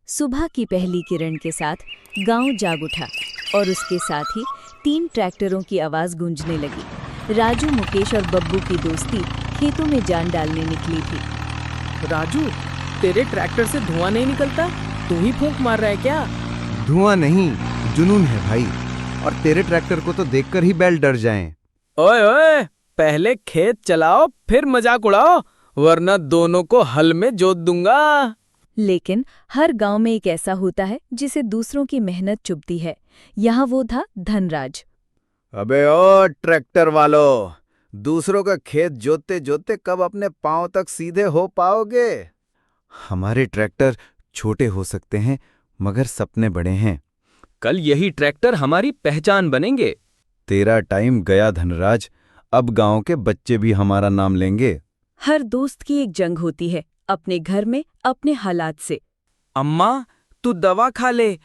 सुबह की पहली किरण के साथ गांव जाग उठा और उसके साथ ही 3 ट्रैक्टरों की आवाज गूंजने लगी। राजू, मुकेश और बब्बू की दोस्ती खेतों में जान डालने निकली थी। राजू, तेरे ट्रैक्टर से धुआं नहीं निकलता? तू ही फूंक मार रहा है क्या? धुआं नहीं, जुनून है भाई। और तेरे ट्रैक्टर को तो देखकर ही बैल डर जाएं। ओए ओए, पहले खेत चलाओ फिर मजाक उड़ाओ, वरना दोनों को हल में जोत दूंगा। लेकिन हर गांव में एक ऐसा होता है जिसे दूसरों की मेहनत चुभती है। यहाँ वो था धनराज। अबे ओ ट्रैक्टर वालों, दूसरों का खेत जोतते जोतते कब अपने पांव तक सीधे हो पाओगे? हमारे ट्रैक्टर छोटे हो सकते हैं, मगर सपने बड़े हैं। कल यही ट्रैक्टर हमारी पहचान बनेंगे। तेरा टाइम गया धनराज, अब गांव के बच्चे भी हमारा नाम लेंगे। हर दोस्त की एक जंग होती है, अपने घर में अपने हालात से। अम्मा, तू दवा खा ले,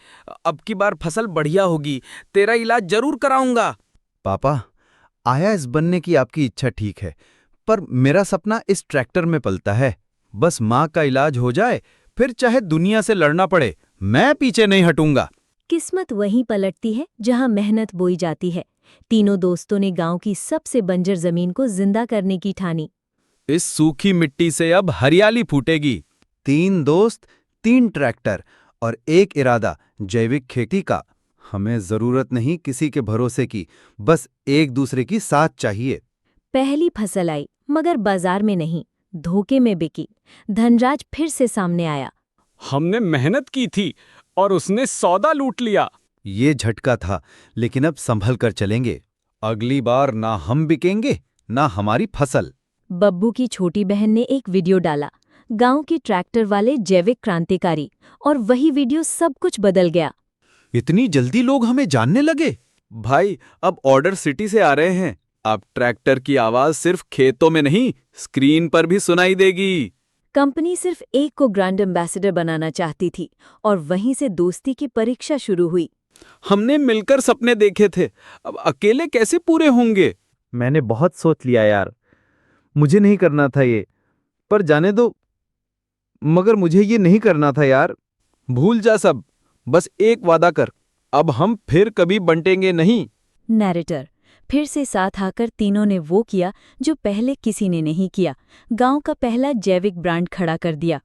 अब की बार फसल बढ़िया होगी, तेरा इलाज जरूर कराऊंगा। पापा, आईएएस बनने की आपकी इच्छा ठीक है, पर मेरा सपना इस ट्रैक्टर में पलता है। बस माँ का इलाज हो जाए, फिर चाहे दुनिया से लड़ना पड़े, मैं पीछे नहीं हटूंगा। किस्मत वहीं पलटती है जहां मेहनत बोई जाती है। तीनों दोस्तों ने गांव की सबसे बंजर जमीन को जिंदा करने की ठानी। इस सूखी मिट्टी से अब हरियाली फूटेगी। 3 दोस्त, 3 ट्रैक्टर और एक इरादा, जैविक खेती का। हमें जरूरत नहीं किसी के भरोसे की, बस एक दूसरे की साथ चाहिए। पहली फसल आई, मगर बाजार में नहीं, धोखे में बिकी। धनराज फिर से सामने आया। हमने मेहनत की थी और उसने सौदा लूट लिया। ये झटका था, लेकिन अब संभल कर चलेंगे। अगली बार ना हम बिकेंगे, ना हमारी फसल। बब्बू की छोटी बहन ने एक वीडियो डाला, गांव के ट्रैक्टर वाले जैविक क्रांतिकारी, और वही वीडियो सब कुछ बदल गया। इतनी जल्दी लोग हमें जानने लगे? भाई, अब ऑर्डर सिटी से आ रहे हैं। अब ट्रैक्टर की आवाज सिर्फ खेतों में नहीं, स्क्रीन पर भी सुनाई देगी। कंपनी सिर्फ एक को ब्रांड एम्बेसडर बनाना चाहती थी, और वहीं से दोस्ती की परीक्षा शुरू हुई। हमने मिलकर सपने देखे थे, अब अकेले कैसे पूरे होंगे? मैंने बहुत सोच लिया यार, मुझे नहीं करना था ये, पर जाने दो। मगर मुझे ये नहीं करना था यार। भूल जा सब, बस एक वादा कर, अब हम फिर कभी बंटेंगे नहीं। नैरेटर फिर से साथ आकर तीनों ने वो किया जो पहले किसी ने नहीं किया। गांव का पहला जैविक ब्रांड खड़ा कर दिया।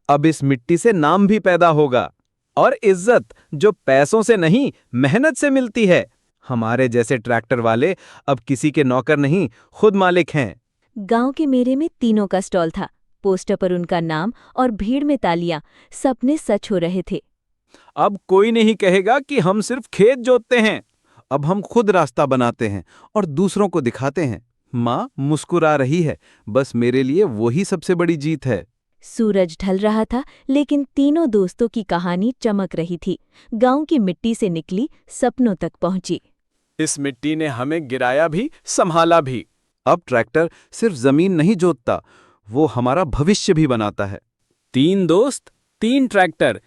अब इस मिट्टी से नाम भी पैदा होगा, और इज्जत जो पैसों से नहीं, मेहनत से मिलती है। हमारे जैसे ट्रैक्टर वाले अब किसी के नौकर नहीं, खुद मालिक हैं। गांव के मेले में तीनों का स्टॉल था, पोस्टर पर उनका नाम और भीड़ में तालियां। सपने सच हो रहे थे। अब कोई नहीं कहेगा कि हम सिर्फ खेत जोतते हैं। अब हम खुद रास्ता बनाते हैं और दूसरों को दिखाते हैं। माँ मुस्कुरा रही है, बस मेरे लिए वही सबसे बड़ी जीत है। सूरज ढल रहा था, लेकिन तीनों दोस्तों की कहानी चमक रही थी। गांव की मिट्टी से निकली, सपनों तक पहुंची। इस मिट्टी ने हमें गिराया भी, संभाला भी। अब ट्रैक्टर सिर्फ जमीन नहीं जोतता, वो हमारा भविष्य भी बनाता है। 3 दोस्त, 3 ट्रैक्टर,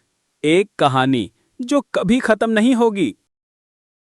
एक कहानी जो कभी खत्म नहीं होगी।